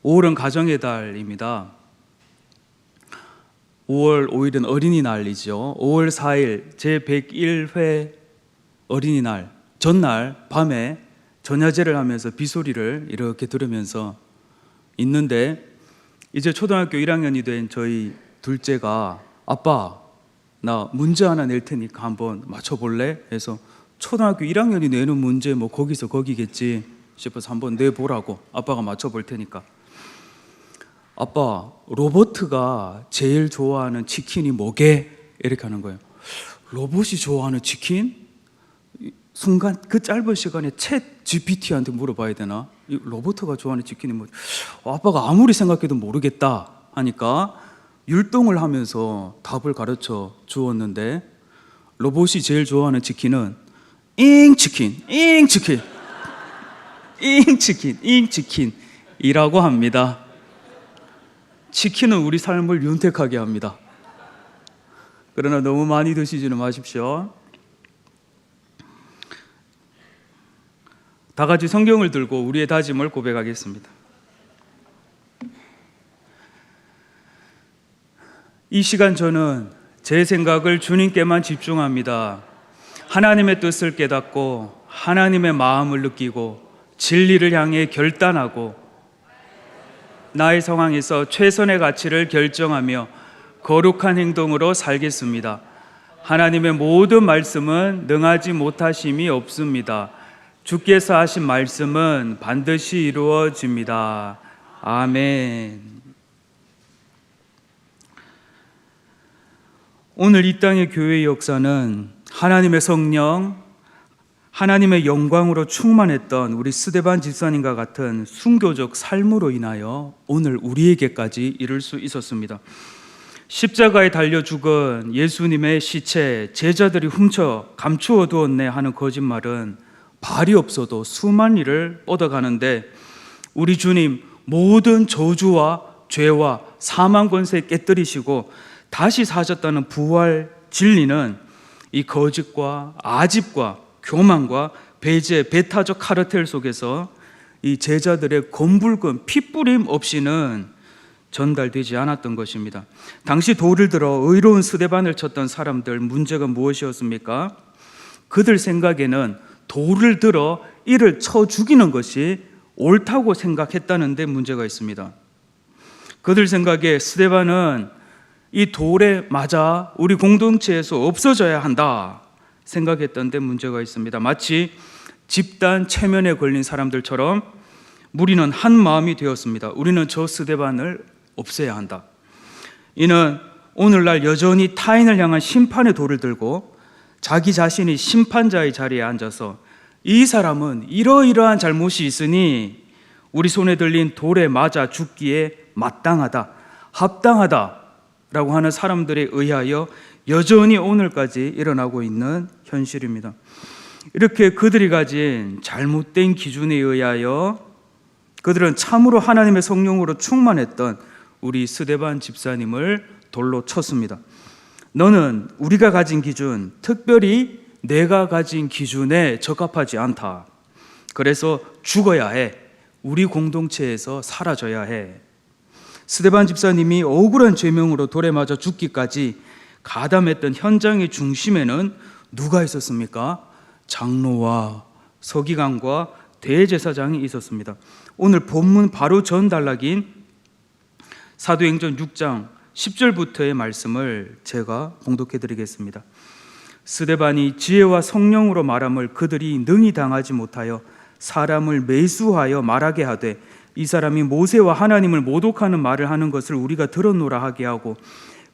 5월은 가정의 달입니다. 5월 5일은 어린이날이죠. 5월 4일 제101회 어린이날 전날 밤에 전야제를 하면서 비소리를 이렇게 들으면서 있는데, 이제 초등학교 1학년이 된 저희 둘째가 아빠 나 문제 하나 낼 테니까 한번 맞춰볼래? 해서 초등학교 1학년이 내는 문제 뭐 거기서 거기겠지 싶어서 한번 내보라고, 아빠가 맞춰볼 테니까. 아빠, 로버트가 제일 좋아하는 치킨이 뭐게? 이렇게 하는 거예요. 로봇이 좋아하는 치킨? 순간 그 짧은 시간에 챗 GPT한테 물어봐야 되나? 이 로버트가 좋아하는 치킨이 뭐지? 아빠가 아무리 생각해도 모르겠다 하니까 율동을 하면서 답을 가르쳐 주었는데, 로봇이 제일 좋아하는 치킨은 잉치킨, 잉치킨, 잉치킨, 잉치킨이라고 합니다. 치킨은 우리 삶을 윤택하게 합니다. 그러나 너무 많이 드시지는 마십시오. 다 같이 성경을 들고 우리의 다짐을 고백하겠습니다. 이 시간 저는 제 생각을 주님께만 집중합니다. 하나님의 뜻을 깨닫고 하나님의 마음을 느끼고 진리를 향해 결단하고 나의 상황에서 최선의 가치를 결정하며 거룩한 행동으로 살겠습니다. 하나님의 모든 말씀은 능하지 못하심이 없습니다. 주께서 하신 말씀은 반드시 이루어집니다. 아멘. 오늘 이 땅의 교회의 역사는 하나님의 성령, 하나님의 영광으로 충만했던 우리 스데반 집사님과 같은 순교적 삶으로 인하여 오늘 우리에게까지 이룰 수 있었습니다. 십자가에 달려 죽은 예수님의 시체 제자들이 훔쳐 감추어 두었네 하는 거짓말은 발이 없어도 수만 리를 뻗어가는데, 우리 주님 모든 저주와 죄와 사망 권세 깨뜨리시고 다시 사셨다는 부활 진리는 이 거짓과 아집과 교만과 배제, 배타적 카르텔 속에서 이 제자들의 검붉은 핏부림 없이는 전달되지 않았던 것입니다. 당시 돌을 들어 의로운 스데반을 쳤던 사람들, 문제가 무엇이었습니까? 그들 생각에는 돌을 들어 이를 쳐 죽이는 것이 옳다고 생각했다는 데 문제가 있습니다. 그들 생각에 스데반은 이 돌에 맞아 우리 공동체에서 없어져야 한다 생각했던 데 문제가 있습니다. 마치 집단 체면에 걸린 사람들처럼 무리는 한 마음이 되었습니다. 우리는 저 스데반을 없애야 한다. 이는 오늘날 여전히 타인을 향한 심판의 돌을 들고 자기 자신이 심판자의 자리에 앉아서 이 사람은 이러이러한 잘못이 있으니 우리 손에 들린 돌에 맞아 죽기에 마땅하다, 합당하다라고 하는 사람들에 의하여 여전히 오늘까지 일어나고 있는 현실입니다. 이렇게 그들이 가진 잘못된 기준에 의하여 그들은 참으로 하나님의 성령으로 충만했던 우리 스데반 집사님을 돌로 쳤습니다. 너는 우리가 가진 기준, 특별히 내가 가진 기준에 적합하지 않다. 그래서 죽어야 해. 우리 공동체에서 사라져야 해. 스데반 집사님이 억울한 죄명으로 돌에 맞아 죽기까지 가담했던 현장의 중심에는 누가 있었습니까? 장로와 서기관과 대제사장이 있었습니다. 오늘 본문 바로 전 단락인 사도행전 6장 10절부터의 말씀을 제가 봉독해 드리겠습니다. 스데반이 지혜와 성령으로 말함을 그들이 능히 당하지 못하여 사람을 매수하여 말하게 하되, 이 사람이 모세와 하나님을 모독하는 말을 하는 것을 우리가 들었노라 하게 하고,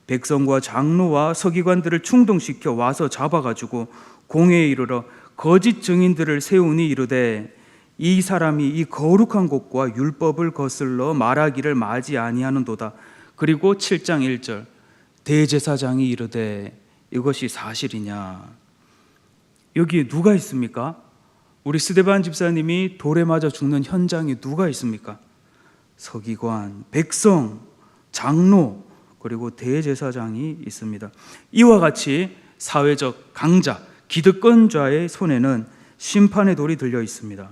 백성과 장로와 서기관들을 충동시켜 와서 잡아가지고 공회에 이르러 거짓 증인들을 세우니 이르되, 이 사람이 이 거룩한 곳과 율법을 거슬러 말하기를 마지 아니하는도다. 그리고 7장 1절 대제사장이 이르되 이것이 사실이냐. 여기에 누가 있습니까? 우리 스데반 집사님이 돌에 맞아 죽는 현장에 누가 있습니까? 서기관, 백성, 장로, 그리고 대제사장이 있습니다. 이와 같이 사회적 강자, 기득권자의 손에는 심판의 돌이 들려 있습니다.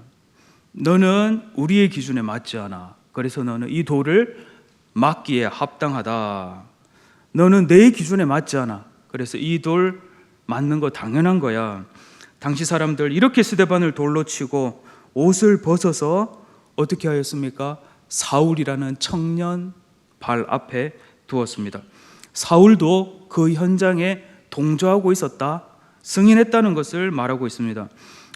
너는 우리의 기준에 맞지 않아. 그래서 너는 이 돌을 맞기에 합당하다. 너는 내 기준에 맞지 않아. 그래서 이 돌 맞는 거 당연한 거야. 당시 사람들 이렇게 스데반을 돌로 치고 옷을 벗어서 어떻게 하였습니까? 사울이라는 청년 발 앞에 두었습니다. 사울도 그 현장에 동조하고 있었다, 승인했다는 것을 말하고 있습니다.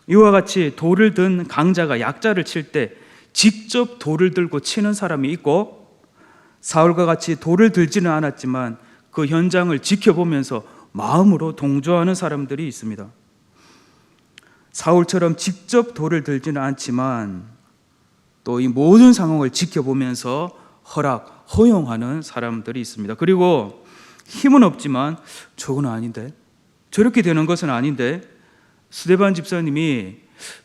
이와 같이 돌을 든 강자가 약자를 칠 때 직접 돌을 들고 치는 사람이 있고, 사울과 같이 돌을 들지는 않았지만 그 현장을 지켜보면서 마음으로 동조하는 사람들이 있습니다. 사울처럼 직접 돌을 들지는 않지만 또 이 모든 상황을 지켜보면서 허용하는 사람들이 있습니다. 그리고 힘은 없지만 저건 아닌데, 저렇게 되는 것은 아닌데, 스데반 집사님이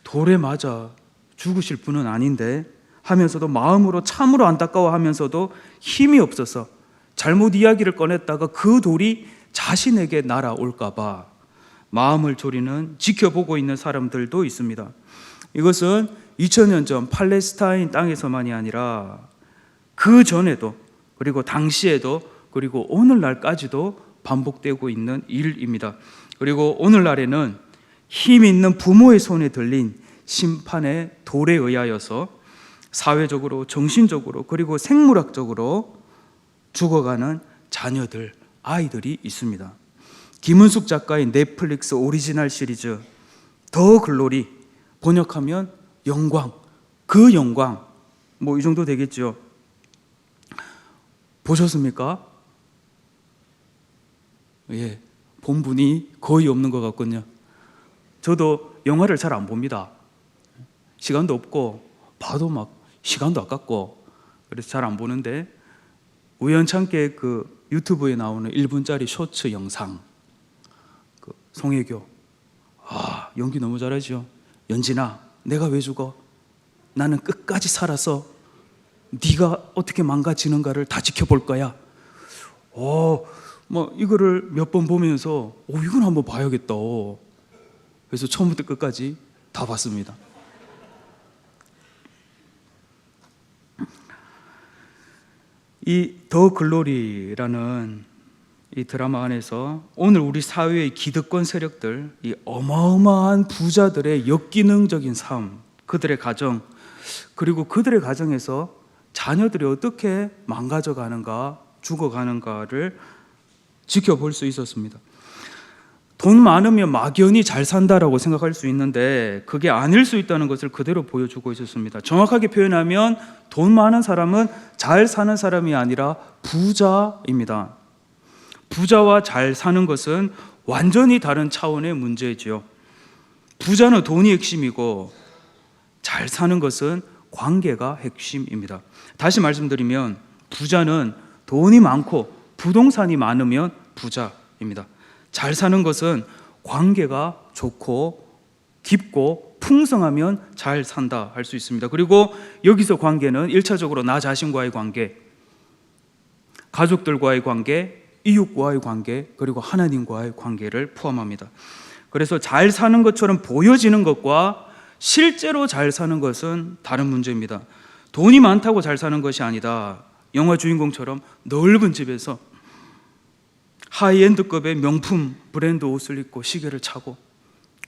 돌에 맞아 죽으실 분은 아닌데 하면서도 마음으로 참으로 안타까워하면서도 힘이 없어서 잘못 이야기를 꺼냈다가 그 돌이 자신에게 날아올까 봐 마음을 졸이는, 지켜보고 있는 사람들도 있습니다. 이것은 2000년 전 팔레스타인 땅에서만이 아니라 그 전에도, 그리고 당시에도, 그리고 오늘날까지도 반복되고 있는 일입니다. 그리고 오늘날에는 힘 있는 부모의 손에 들린 심판의 돌에 의하여서 사회적으로, 정신적으로, 그리고 생물학적으로 죽어가는 자녀들, 아이들이 있습니다. 김은숙 작가의 넷플릭스 오리지널 시리즈 더 글로리, 번역하면 영광, 그 영광, 뭐 이 정도 되겠죠. 보셨습니까? 예, 본 분이 거의 없는 것 같군요. 저도 영화를 잘 안 봅니다. 시간도 없고 봐도 막 시간도 아깝고 그래서 잘 안 보는데, 우연찮게 그 유튜브에 나오는 1분짜리 쇼츠 영상, 그 송혜교, 연기 너무 잘하죠. 연진아, 내가 왜 죽어? 나는 끝까지 살아서 네가 어떻게 망가지는가를 다 지켜볼 거야. 뭐 이거를 몇 번 보면서 이건 한번 봐야겠다. 그래서 처음부터 끝까지 다 봤습니다. 이 더 글로리라는 이 드라마 안에서 오늘 우리 사회의 기득권 세력들, 이 어마어마한 부자들의 역기능적인 삶, 그들의 가정, 그리고 그들의 가정에서 자녀들이 어떻게 망가져가는가, 죽어가는가를 지켜볼 수 있었습니다. 돈 많으면 막연히 잘 산다라고 생각할 수 있는데 그게 아닐 수 있다는 것을 그대로 보여주고 있었습니다. 정확하게 표현하면 돈 많은 사람은 잘 사는 사람이 아니라 부자입니다. 부자와 잘 사는 것은 완전히 다른 차원의 문제지요. 부자는 돈이 핵심이고 잘 사는 것은 관계가 핵심입니다. 다시 말씀드리면 부자는 돈이 많고 부동산이 많으면 부자입니다. 잘 사는 것은 관계가 좋고 깊고 풍성하면 잘 산다 할 수 있습니다. 그리고 여기서 관계는 1차적으로 나 자신과의 관계, 가족들과의 관계, 이웃과의 관계, 그리고 하나님과의 관계를 포함합니다. 그래서 잘 사는 것처럼 보여지는 것과 실제로 잘 사는 것은 다른 문제입니다. 돈이 많다고 잘 사는 것이 아니다. 영화 주인공처럼 넓은 집에서 하이엔드급의 명품 브랜드 옷을 입고 시계를 차고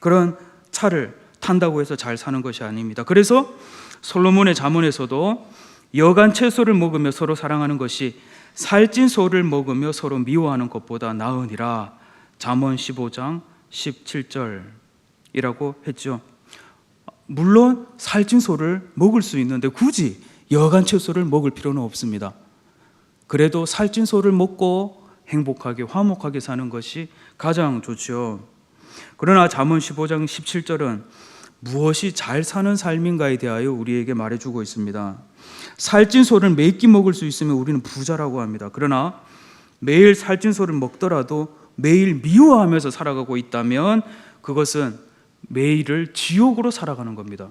그런 차를 탄다고 해서 잘 사는 것이 아닙니다. 그래서 솔로몬의 잠언에서도 여간 채소를 먹으며 서로 사랑하는 것이 살찐 소를 먹으며 서로 미워하는 것보다 나으니라. 잠언 15장 17절이라고 했죠. 물론 살찐 소를 먹을 수 있는데 굳이 여간 채소를 먹을 필요는 없습니다. 그래도 살찐 소를 먹고 행복하게 화목하게 사는 것이 가장 좋죠. 그러나 잠언 15장 17절은 무엇이 잘 사는 삶인가에 대하여 우리에게 말해주고 있습니다. 살찐 소를 몇 끼 먹을 수 있으면 우리는 부자라고 합니다. 그러나 매일 살찐 소를 먹더라도 매일 미워하면서 살아가고 있다면 그것은 매일을 지옥으로 살아가는 겁니다.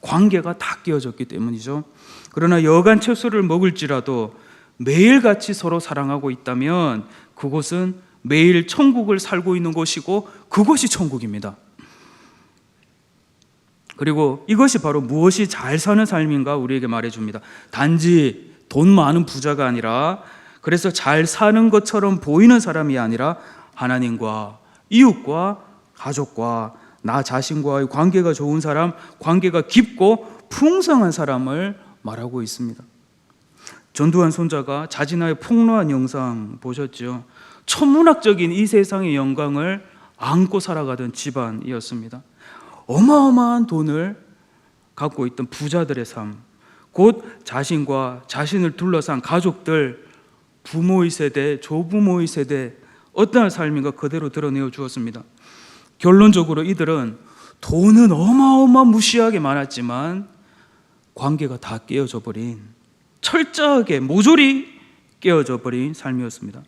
관계가 다 깨어졌기 때문이죠. 그러나 여간 채소를 먹을지라도 매일같이 서로 사랑하고 있다면 그곳은 매일 천국을 살고 있는 곳이고 그것이 천국입니다. 그리고 이것이 바로 무엇이 잘 사는 삶인가 우리에게 말해줍니다. 단지 돈 많은 부자가 아니라, 그래서 잘 사는 것처럼 보이는 사람이 아니라 하나님과 이웃과 가족과 나 자신과의 관계가 좋은 사람, 관계가 깊고 풍성한 사람을 말하고 있습니다. 전두환 손자가 자진하여 폭로한 영상 보셨죠? 천문학적인 이 세상의 영광을 안고 살아가던 집안이었습니다. 어마어마한 돈을 갖고 있던 부자들의 삶, 곧 자신과 자신을 둘러싼 가족들, 부모의 세대, 조부모의 세대, 어떠한 삶인가 그대로 드러내어 주었습니다. 결론적으로 이들은 돈은 어마어마무시하게 많았지만 관계가 다 깨어져 버린, 철저하게 모조리 깨어져 버린 삶이었습니다.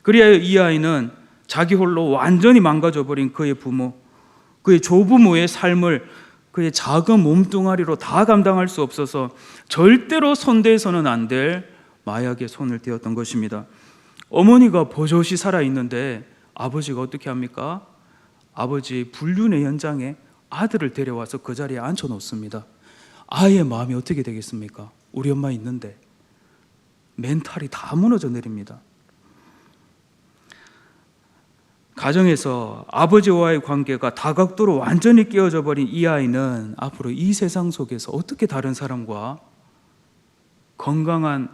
그리하여 이 아이는 자기 홀로 완전히 망가져 버린 그의 부모, 그의 조부모의 삶을 그의 작은 몸뚱아리로 다 감당할 수 없어서 절대로 손대서는 안 될 마약에 손을 떼었던 것입니다. 어머니가 버젓이 살아있는데 아버지가 어떻게 합니까? 아버지 불륜의 현장에 아들을 데려와서 그 자리에 앉혀놓습니다. 아이의 마음이 어떻게 되겠습니까? 우리 엄마 있는데. 멘탈이 다 무너져 내립니다. 가정에서 아버지와의 관계가 다각도로 완전히 깨어져 버린 이 아이는 앞으로 이 세상 속에서 어떻게 다른 사람과 건강한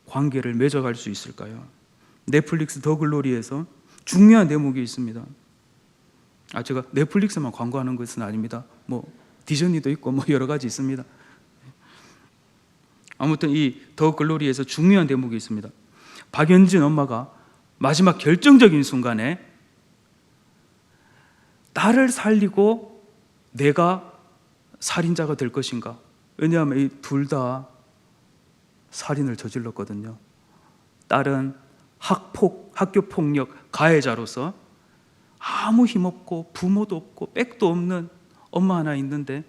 관계를 맺어갈 수 있을까요? 넷플릭스 더 글로리에서 중요한 대목이 있습니다. 제가 넷플릭스만 광고하는 것은 아닙니다. 디즈니도 있고 여러 가지 있습니다. 아무튼 이 더 글로리에서 중요한 대목이 있습니다. 박연진 엄마가 마지막 결정적인 순간에 딸을 살리고 내가 살인자가 될 것인가? 왜냐하면 이 둘 다 살인을 저질렀거든요. 딸은 학교폭력 가해자로서 아무 힘없고 부모도 없고 백도 없는 엄마 하나 있는데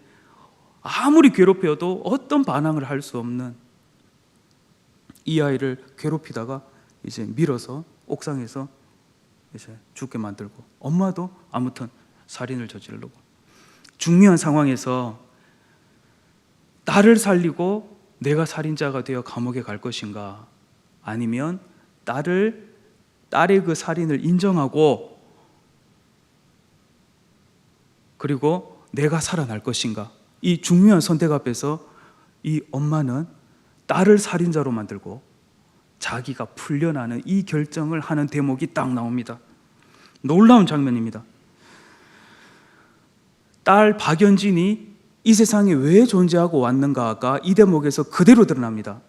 아무리 괴롭혀도 어떤 반항을 할 수 없는 이 아이를 괴롭히다가 이제 밀어서 옥상에서 이제 죽게 만들고, 엄마도 아무튼 살인을 저지르고, 중요한 상황에서 딸을 살리고 내가 살인자가 되어 감옥에 갈 것인가, 아니면 딸의 그 살인을 인정하고 그리고 내가 살아날 것인가. 이 중요한 선택 앞에서 이 엄마는 딸을 살인자로 만들고 자기가 풀려나는 이 결정을 하는 대목이 딱 나옵니다. 놀라운 장면입니다. 딸 박연진이 이 세상에 왜 존재하고 왔는가가 이 대목에서 그대로 드러납니다.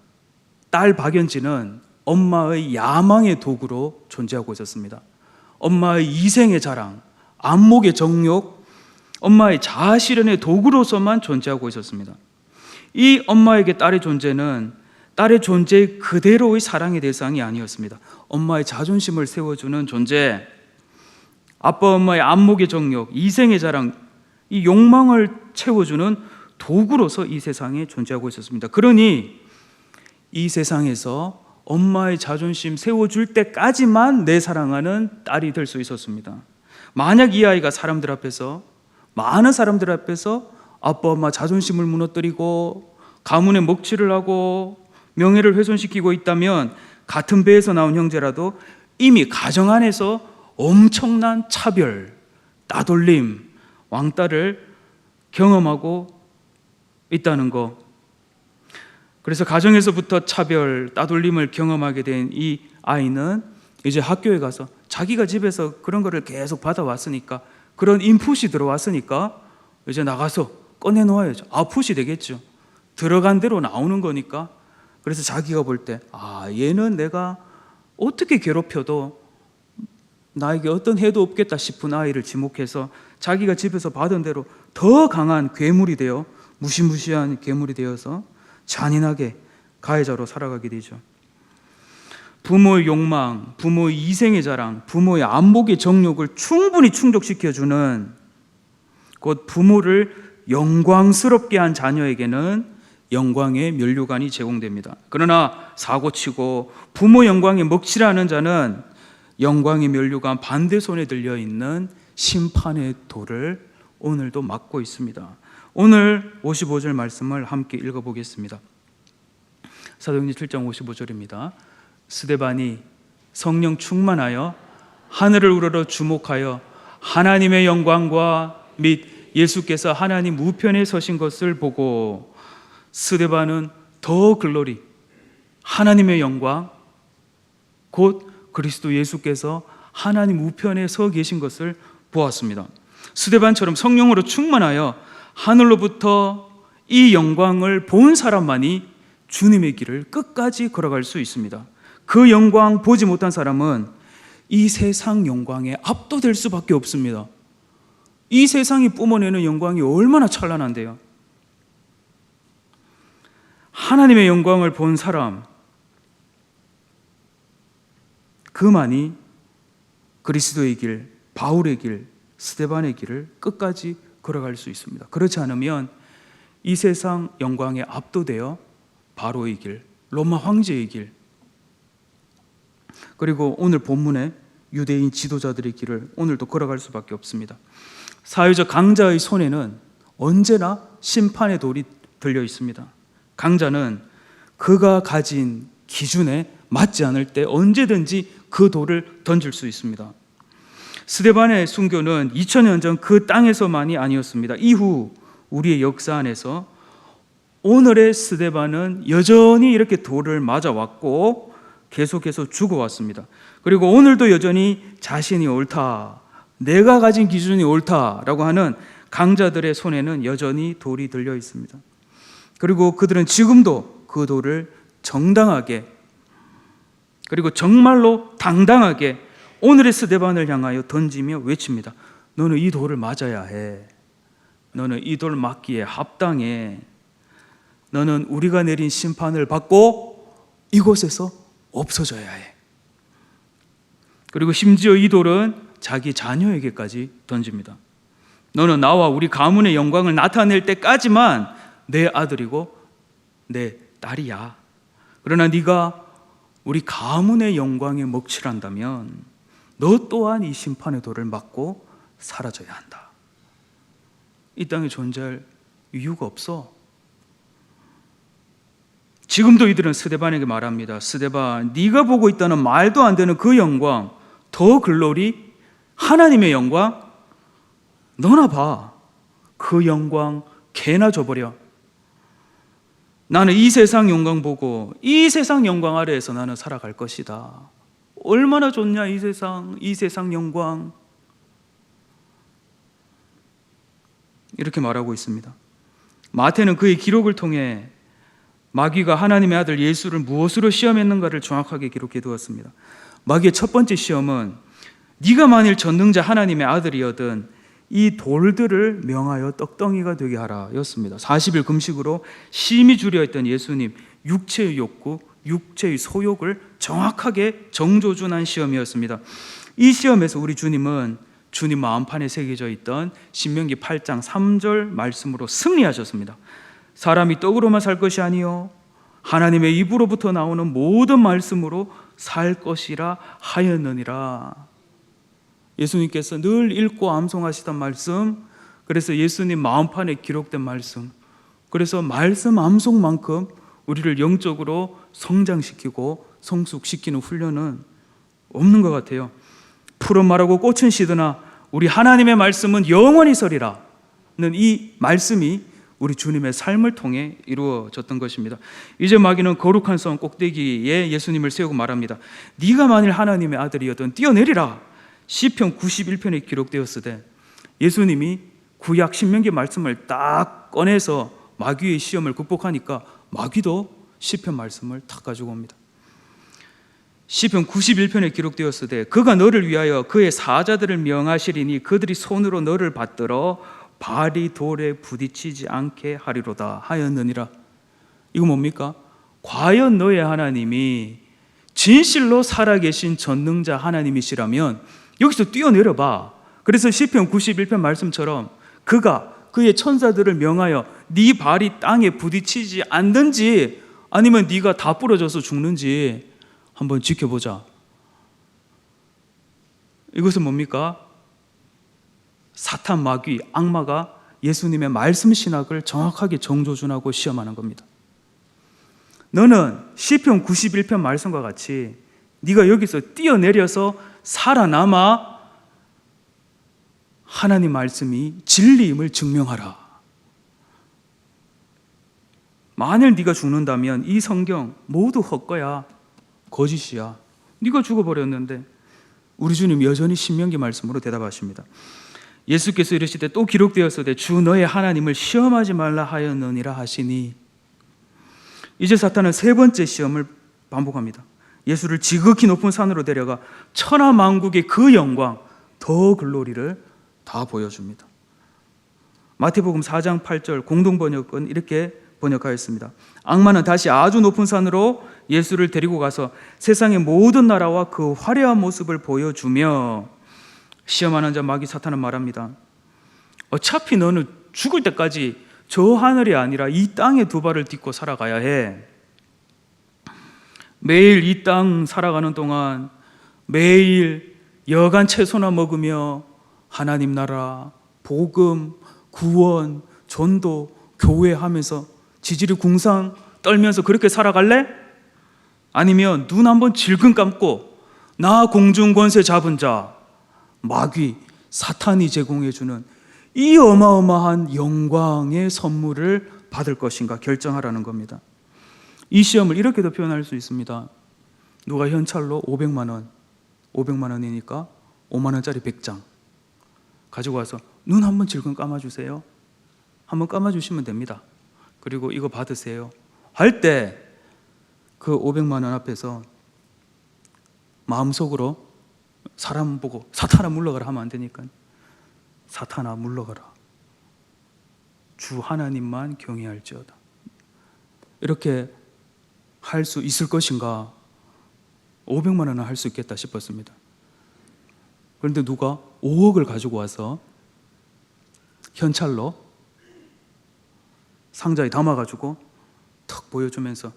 딸 박연진은 엄마의 야망의 도구로 존재하고 있었습니다. 엄마의 이생의 자랑, 안목의 정욕, 엄마의 자아실현의 도구로서만 존재하고 있었습니다. 이 엄마에게 딸의 존재는 딸의 존재 그대로의 사랑의 대상이 아니었습니다. 엄마의 자존심을 세워주는 존재, 아빠 엄마의 안목의 정욕, 이생의 자랑, 이 욕망을 채워주는 도구로서 이 세상에 존재하고 있었습니다. 그러니 이 세상에서 엄마의 자존심 세워줄 때까지만 내 사랑하는 딸이 될 수 있었습니다. 만약 이 아이가 사람들 앞에서, 많은 사람들 앞에서 아빠 엄마 자존심을 무너뜨리고 가문의 먹칠을 하고 명예를 훼손시키고 있다면 같은 배에서 나온 형제라도 이미 가정 안에서 엄청난 차별, 따돌림, 왕따를 경험하고 있다는 거. 그래서 가정에서부터 차별, 따돌림을 경험하게 된 이 아이는 이제 학교에 가서 자기가 집에서 그런 거를 계속 받아왔으니까, 그런 인풋이 들어왔으니까 이제 나가서 꺼내놓아야죠. 아웃풋이 되겠죠. 들어간 대로 나오는 거니까. 그래서 자기가 볼 때 얘는 내가 어떻게 괴롭혀도 나에게 어떤 해도 없겠다 싶은 아이를 지목해서 자기가 집에서 받은 대로 더 강한 괴물이 되어, 무시무시한 괴물이 되어서 잔인하게 가해자로 살아가게 되죠. 부모의 욕망, 부모의 이생의 자랑, 부모의 안목의 정욕을 충분히 충족시켜주는, 곧 부모를 영광스럽게 한 자녀에게는 영광의 면류관이 제공됩니다. 그러나 사고치고 부모 영광에 먹칠하는 자는 영광의 면류관 반대손에 들려있는 심판의 돌을 오늘도 맞고 있습니다. 오늘 55절 말씀을 함께 읽어보겠습니다. 사도행전 7장 55절입니다. 스데반이 성령 충만하여 하늘을 우러러 주목하여 하나님의 영광과 및 예수께서 하나님 우편에 서신 것을 보고 스데반은 더 글로리, 하나님의 영광, 곧 그리스도 예수께서 하나님 우편에 서 계신 것을 보았습니다. 스데반처럼 성령으로 충만하여 하늘로부터 이 영광을 본 사람만이 주님의 길을 끝까지 걸어갈 수 있습니다. 그 영광 보지 못한 사람은 이 세상 영광에 압도될 수밖에 없습니다. 이 세상이 뿜어내는 영광이 얼마나 찬란한데요. 하나님의 영광을 본 사람, 그만이 그리스도의 길, 바울의 길, 스데반의 길을 끝까지 걸어갈 수 있습니다. 그렇지 않으면 이 세상 영광에 압도되어 바로의 길, 로마 황제의 길, 그리고 오늘 본문의 유대인 지도자들의 길을 오늘도 걸어갈 수밖에 없습니다. 사회적 강자의 손에는 언제나 심판의 돌이 들려 있습니다. 강자는 그가 가진 기준에 맞지 않을 때 언제든지 그 돌을 던질 수 있습니다. 스데반의 순교는 2000년 전 그 땅에서만이 아니었습니다. 이후 우리의 역사 안에서 오늘의 스데반은 여전히 이렇게 돌을 맞아왔고 계속해서 죽어왔습니다. 그리고 오늘도 여전히 자신이 옳다, 내가 가진 기준이 옳다라고 하는 강자들의 손에는 여전히 돌이 들려 있습니다. 그리고 그들은 지금도 그 돌을 정당하게, 그리고 정말로 당당하게 오늘의 스데반을 향하여 던지며 외칩니다. 너는 이 돌을 맞아야 해. 너는 이 돌 맞기에 합당해. 너는 우리가 내린 심판을 받고 이곳에서 없어져야 해. 그리고 심지어 이 돌은 자기 자녀에게까지 던집니다. 너는 나와 우리 가문의 영광을 나타낼 때까지만 내 아들이고 내 딸이야. 그러나 네가 우리 가문의 영광에 먹칠한다면 너 또한 이 심판의 돌을 맞고 사라져야 한다. 이 땅에 존재할 이유가 없어. 지금도 이들은 스데반에게 말합니다. 스데반, 네가 보고 있다는 말도 안 되는 그 영광, 더 글로리, 하나님의 영광, 너나 봐. 그 영광 개나 줘버려. 나는 이 세상 영광 보고 이 세상 영광 아래에서 나는 살아갈 것이다. 얼마나 좋냐 이 세상 영광. 이렇게 말하고 있습니다. 마태는 그의 기록을 통해 마귀가 하나님의 아들 예수를 무엇으로 시험했는가를 정확하게 기록해 두었습니다. 마귀의 첫 번째 시험은 네가 만일 전능자 하나님의 아들이거든 이 돌들을 명하여 떡덩이가 되게 하라 였습니다. 40일 금식으로 심히 줄여 있던 예수님, 육체의 욕구, 육체의 소욕을 정확하게 정조준한 시험이었습니다. 이 시험에서 우리 주님은 주님 마음판에 새겨져 있던 신명기 8장 3절 말씀으로 승리하셨습니다. 사람이 떡으로만 살 것이 아니요 하나님의 입으로부터 나오는 모든 말씀으로 살 것이라 하였느니라. 예수님께서 늘 읽고 암송하시던 말씀, 그래서 예수님 마음판에 기록된 말씀, 그래서 말씀 암송만큼 우리를 영적으로 성장시키고 성숙시키는 훈련은 없는 것 같아요. 푸른 말하고 꽃은 시드나 우리 하나님의 말씀은 영원히 서리라는 이 말씀이 우리 주님의 삶을 통해 이루어졌던 것입니다. 이제 마귀는 거룩한 성 꼭대기에 예수님을 세우고 말합니다. 네가 만일 하나님의 아들이었던 뛰어내리라. 시편 91편에 기록되었으되 예수님이 구약 신명기 말씀을 딱 꺼내서 마귀의 시험을 극복하니까 마귀도 시편 말씀을 탁 가지고 옵니다. 시편 91편에 기록되었으되 그가 너를 위하여 그의 사자들을 명하시리니 그들이 손으로 너를 받들어 발이 돌에 부딪히지 않게 하리로다 하였느니라. 이거 뭡니까? 과연 너의 하나님이 진실로 살아계신 전능자 하나님이시라면 여기서 뛰어내려봐. 그래서 시편 91편 말씀처럼 그가 그의 천사들을 명하여 네 발이 땅에 부딪히지 않는지 아니면 네가 다 부러져서 죽는지 한번 지켜보자. 이것은 뭡니까? 사탄 마귀 악마가 예수님의 말씀 신학을 정확하게 정조준하고 시험하는 겁니다. 너는 시편 91편 말씀과 같이 네가 여기서 뛰어내려서 살아남아 하나님 말씀이 진리임을 증명하라. 만일 네가 죽는다면 이 성경 모두 헛거야, 거짓이야. 네가 죽어버렸는데 우리 주님 여전히 신명기 말씀으로 대답하십니다. 예수께서 이르시되 또 기록되었으되 주 너의 하나님을 시험하지 말라 하였느니라 하시니. 이제 사탄은 세 번째 시험을 반복합니다. 예수를 지극히 높은 산으로 데려가 천하만국의 그 영광, 더 글로리를 다 보여줍니다. 마태복음 4장 8절 공동번역은 이렇게 번역하였습니다. 악마는 다시 아주 높은 산으로 예수를 데리고 가서 세상의 모든 나라와 그 화려한 모습을 보여주며 시험하는 자 마귀 사탄은 말합니다. 어차피 너는 죽을 때까지 저 하늘이 아니라 이 땅에 두 발을 딛고 살아가야 해. 매일 이 땅 살아가는 동안 매일 여간 채소나 먹으며 하나님 나라, 복음, 구원, 전도, 교회 하면서 지지리 궁상 떨면서 그렇게 살아갈래? 아니면 눈 한번 질끈 감고 나 공중 권세 잡은 자 마귀 사탄이 제공해주는 이 어마어마한 영광의 선물을 받을 것인가 결정하라는 겁니다. 이 시험을 이렇게도 표현할 수 있습니다. 누가 현찰로 500만 원, 500만 원이니까 5만 원짜리 100장 가지고 와서 눈 한번 질끈 감아주세요. 한번 감아주시면 됩니다. 그리고 이거 받으세요 할 때 그 500만 원 앞에서 마음속으로 사람 보고 사탄아 물러가라 하면 안 되니까 사탄아 물러가라. 주 하나님만 경외할지어다. 이렇게 할 수 있을 것인가? 500만 원은 할 수 있겠다 싶었습니다. 그런데 누가 5억을 가지고 와서 현찰로 상자에 담아가지고 턱 보여주면서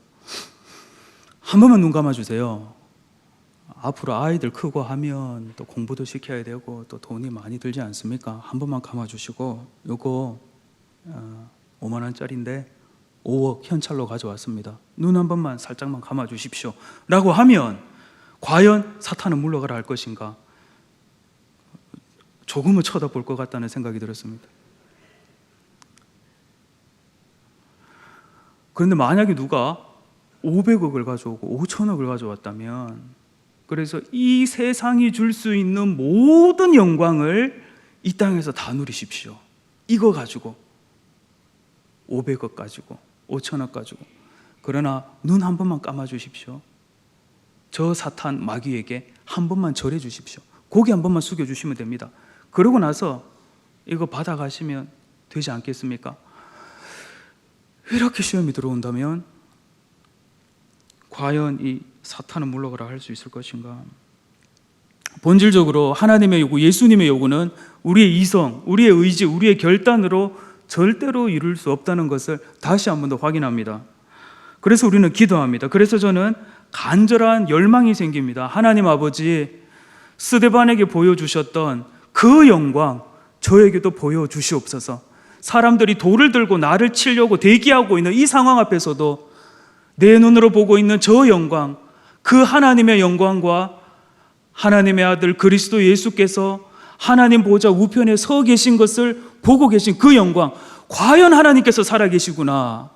한 번만 눈 감아주세요. 앞으로 아이들 크고 하면 또 공부도 시켜야 되고 또 돈이 많이 들지 않습니까? 한 번만 감아주시고 요거 5만 원짜리인데 5억 현찰로 가져왔습니다. 눈 한 번만 살짝만 감아주십시오 라고 하면 과연 사탄은 물러가라 할 것인가? 조금은 쳐다볼 것 같다는 생각이 들었습니다. 그런데 만약에 누가 500억을 가져오고 5천억을 가져왔다면 그래서 이 세상이 줄 수 있는 모든 영광을 이 땅에서 다 누리십시오. 이거 가지고 500억 가지고 5천억 가지고 그러나 눈 한 번만 감아 주십시오. 저 사탄 마귀에게 한 번만 절해 주십시오. 고개 한 번만 숙여 주시면 됩니다. 그러고 나서 이거 받아가시면 되지 않겠습니까? 이렇게 시험이 들어온다면 과연 이 사탄은 물러가라 할 수 있을 것인가? 본질적으로 하나님의 요구, 예수님의 요구는 우리의 이성, 우리의 의지, 우리의 결단으로 절대로 이룰 수 없다는 것을 다시 한 번 더 확인합니다. 그래서 우리는 기도합니다. 그래서 저는 간절한 열망이 생깁니다. 하나님 아버지, 스데반에게 보여주셨던 그 영광 저에게도 보여주시옵소서. 사람들이 돌을 들고 나를 치려고 대기하고 있는 이 상황 앞에서도 내 눈으로 보고 있는 저 영광, 그 하나님의 영광과 하나님의 아들 그리스도 예수께서 하나님 보좌 우편에 서 계신 것을 보고 계신 그 영광, 과연 하나님께서 살아계시구나.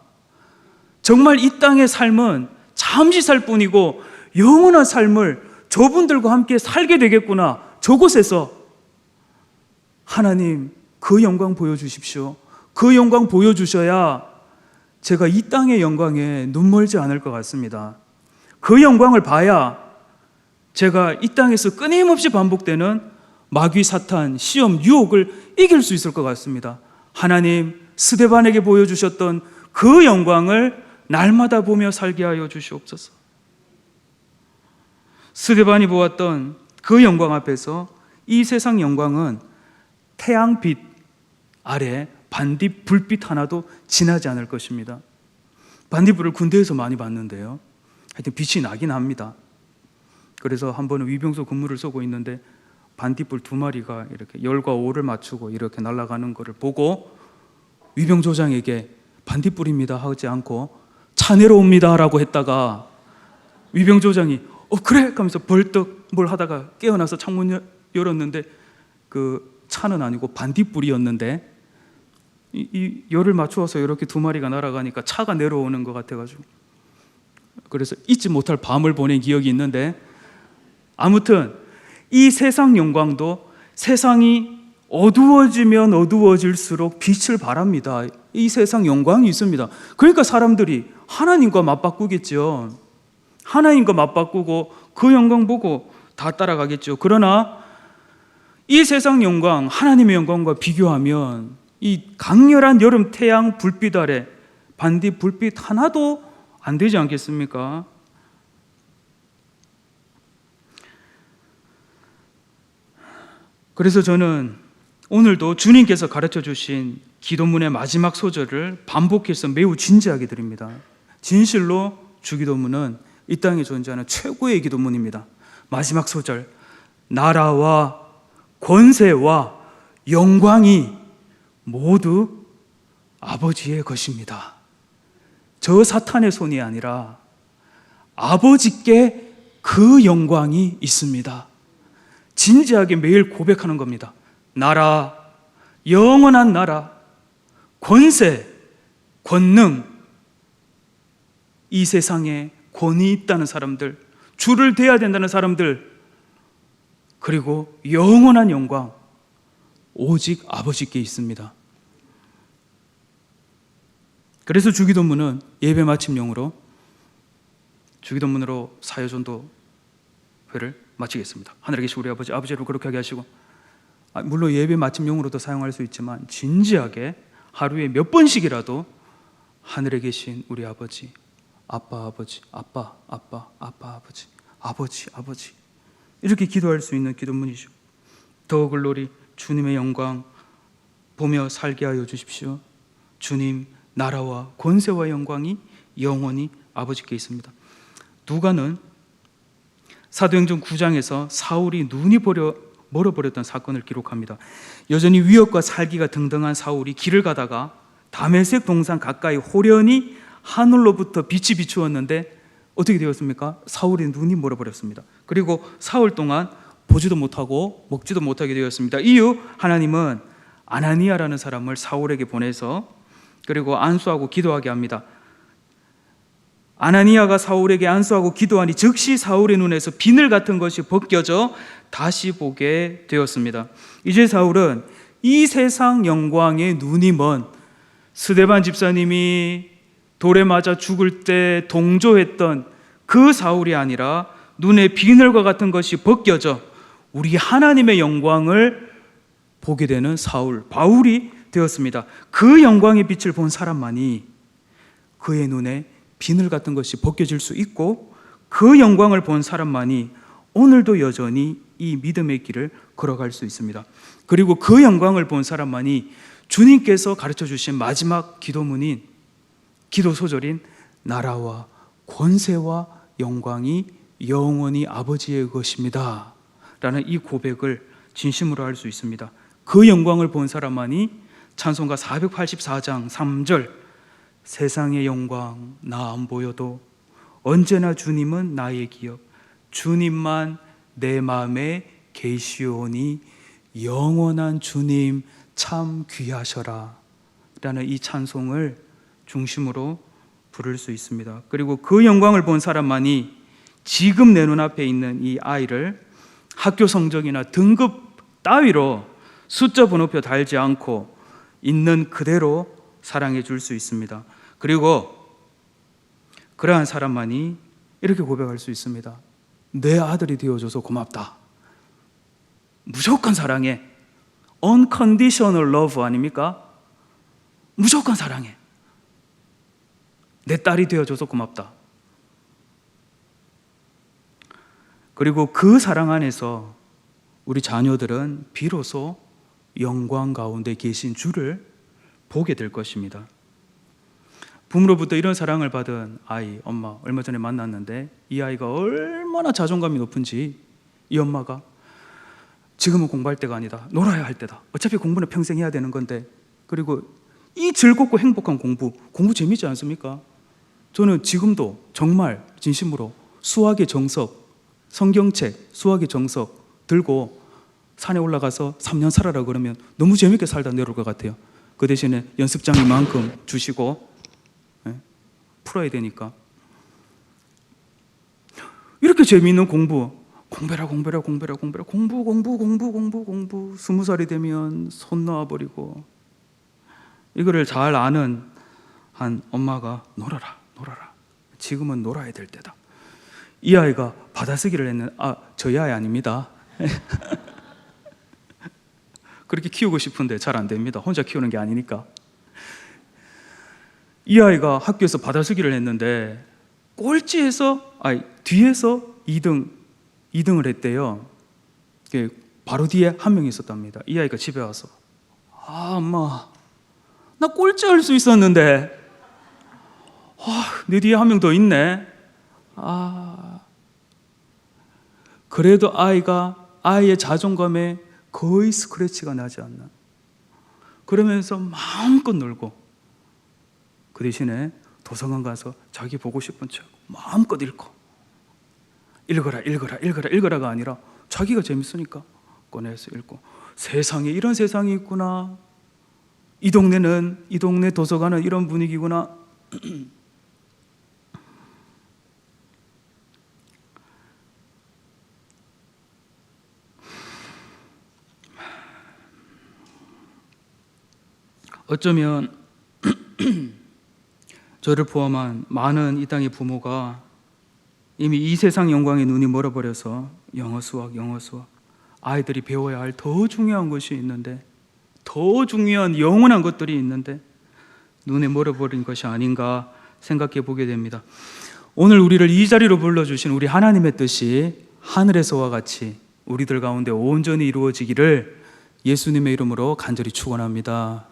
정말 이 땅의 삶은 잠시 살 뿐이고 영원한 삶을 저분들과 함께 살게 되겠구나. 저곳에서 하나님 그 영광 보여주십시오. 그 영광 보여주셔야 제가 이 땅의 영광에 눈멀지 않을 것 같습니다. 그 영광을 봐야 제가 이 땅에서 끊임없이 반복되는 마귀 사탄, 시험, 유혹을 이길 수 있을 것 같습니다. 하나님, 스데반에게 보여주셨던 그 영광을 날마다 보며 살게 하여 주시옵소서. 스데반이 보았던 그 영광 앞에서 이 세상 영광은 태양빛 아래 반딧 불빛 하나도 지나지 않을 것입니다. 반딧불을 군대에서 많이 봤는데요, 하여튼 빛이 나긴 합니다. 그래서 한 번은 위병소 근무를 쏘고 있는데 반딧불 2마리가 이렇게 열과 오를 맞추고 이렇게 날아가는 것을 보고 위병조장에게 반딧불입니다 하지 않고 차 내려옵니다 라고 했다가 위병조장이 그래 하면서 벌떡 뭘 하다가 깨어나서 창문 열었는데 그 차는 아니고 반딧불이었는데 이 열을 맞추어서 이렇게 두 마리가 날아가니까 차가 내려오는 것 같아가지고 그래서 잊지 못할 밤을 보낸 기억이 있는데, 아무튼 이 세상 영광도 세상이 어두워지면 어두워질수록 빛을 발합니다. 이 세상 영광이 있습니다. 그러니까 사람들이 하나님과 맞바꾸겠죠. 하나님과 맞바꾸고 그 영광 보고 다 따라가겠죠. 그러나 이 세상 영광, 하나님의 영광과 비교하면 이 강렬한 여름 태양 불빛 아래 반딧 불빛 하나도 안 되지 않겠습니까? 그래서 저는 오늘도 주님께서 가르쳐 주신 기도문의 마지막 소절을 반복해서 매우 진지하게 드립니다. 진실로 주기도문은 이 땅에 존재하는 최고의 기도문입니다. 마지막 소절, 나라와 권세와 영광이 모두 아버지의 것입니다. 저 사탄의 손이 아니라 아버지께 그 영광이 있습니다. 진지하게 매일 고백하는 겁니다. 나라, 영원한 나라, 권세, 권능, 이 세상에 권위 있다는 사람들, 주를 대해야 된다는 사람들, 그리고 영원한 영광 오직 아버지께 있습니다. 그래서 주기도문은 예배 마침용으로 주기도문으로 사여전도회를 마치겠습니다. 하늘에 계신 우리 아버지, 아버지를 거룩하게 하시고, 물론 예배 마침용으로도 사용할 수 있지만 진지하게 하루에 몇 번씩이라도 하늘에 계신 우리 아버지, 아빠 아버지, 아빠 아빠 아빠 아버지, 아버지 아버지 이렇게 기도할 수 있는 기도문이죠. 더 글로리, 주님의 영광 보며 살게 하여 주십시오. 주님 나라와 권세와 영광이 영원히 아버지께 있습니다. 누가는 사도행전 9장에서 사울이 눈이 멀어버렸던 사건을 기록합니다. 여전히 위협과 살기가 등등한 사울이 길을 가다가 다메섹 동산 가까이 호련히 하늘로부터 빛이 비추었는데 어떻게 되었습니까? 사울의 눈이 멀어버렸습니다. 그리고 사흘 동안 보지도 못하고 먹지도 못하게 되었습니다. 이유, 하나님은 아나니아라는 사람을 사울에게 보내서 그리고 안수하고 기도하게 합니다. 아나니아가 사울에게 안수하고 기도하니 즉시 사울의 눈에서 비늘 같은 것이 벗겨져 다시 보게 되었습니다. 이제 사울은 이 세상 영광에 눈이 먼 스데반 집사님이 돌에 맞아 죽을 때 동조했던 그 사울이 아니라 눈에 비늘과 같은 것이 벗겨져 우리 하나님의 영광을 보게 되는 사울, 바울이 되었습니다. 그 영광의 빛을 본 사람만이 그의 눈에 비늘 같은 것이 벗겨질 수 있고, 그 영광을 본 사람만이 오늘도 여전히 이 믿음의 길을 걸어갈 수 있습니다. 그리고 그 영광을 본 사람만이 주님께서 가르쳐 주신 마지막 기도문인, 기도 소절인 나라와 권세와 영광이 영원히 아버지의 것입니다 라는 이 고백을 진심으로 할 수 있습니다. 그 영광을 본 사람만이 찬송가 484장 3절, 세상의 영광 나 안 보여도 언제나 주님은 나의 기억, 주님만 내 마음에 계시오니 영원한 주님 참 귀하셔라 라는 이 찬송을 중심으로 부를 수 있습니다. 그리고 그 영광을 본 사람만이 지금 내 눈앞에 있는 이 아이를 학교 성적이나 등급 따위로 숫자 번호표 달지 않고 있는 그대로 사랑해 줄 수 있습니다. 그리고 그러한 사람만이 이렇게 고백할 수 있습니다. 내 아들이 되어줘서 고맙다. 무조건 사랑해. Unconditional love 아닙니까? 무조건 사랑해. 내 딸이 되어줘서 고맙다. 그리고 그 사랑 안에서 우리 자녀들은 비로소 영광 가운데 계신 주를 보게 될 것입니다. 부모로부터 이런 사랑을 받은 아이, 엄마 얼마 전에 만났는데 이 아이가 얼마나 자존감이 높은지, 이 엄마가 지금은 공부할 때가 아니다, 놀아야 할 때다, 어차피 공부는 평생 해야 되는 건데, 그리고 이 즐겁고 행복한 공부 재미지 않습니까? 저는 지금도 정말 진심으로 수학의 정석, 성경책, 수학의 정석 들고 산에 올라가서 3년 살아라 그러면 너무 재밌게 살다 내려올 것 같아요. 그 대신에 연습장 이만큼 주시고 풀어야 되니까. 이렇게 재미있는 공부해라 20살이 되면 손 놓아버리고, 이거를 잘 아는 한 엄마가 놀아라 지금은 놀아야 될 때다. 이 아이가 받아쓰기를 했는, 저희 아이 아닙니다. 그렇게 키우고 싶은데 잘 안 됩니다. 혼자 키우는 게 아니니까. 이 아이가 학교에서 받아쓰기를 했는데 뒤에서 2등을 했대요. 바로 뒤에 한 명이 있었답니다. 이 아이가 집에 와서, 엄마, 나 꼴찌 할 수 있었는데 내 뒤에 한 명 더 있네. 그래도 아이의 자존감에 거의 스크래치가 나지 않나. 그러면서 마음껏 놀고, 그 대신에 도서관 가서 자기 보고 싶은 책 마음껏 읽고, 읽어라가 아니라 자기가 재밌으니까 꺼내서 읽고, 세상에 이런 세상이 있구나, 이 동네 도서관은 이런 분위기구나. 어쩌면 저를 포함한 많은 이 땅의 부모가 이미 이 세상 영광에 눈이 멀어버려서 영어 수학, 아이들이 배워야 할 더 중요한 것이 있는데, 더 중요한 영원한 것들이 있는데 눈에 멀어버린 것이 아닌가 생각해 보게 됩니다. 오늘 우리를 이 자리로 불러주신 우리 하나님의 뜻이 하늘에서와 같이 우리들 가운데 온전히 이루어지기를 예수님의 이름으로 간절히 축원합니다.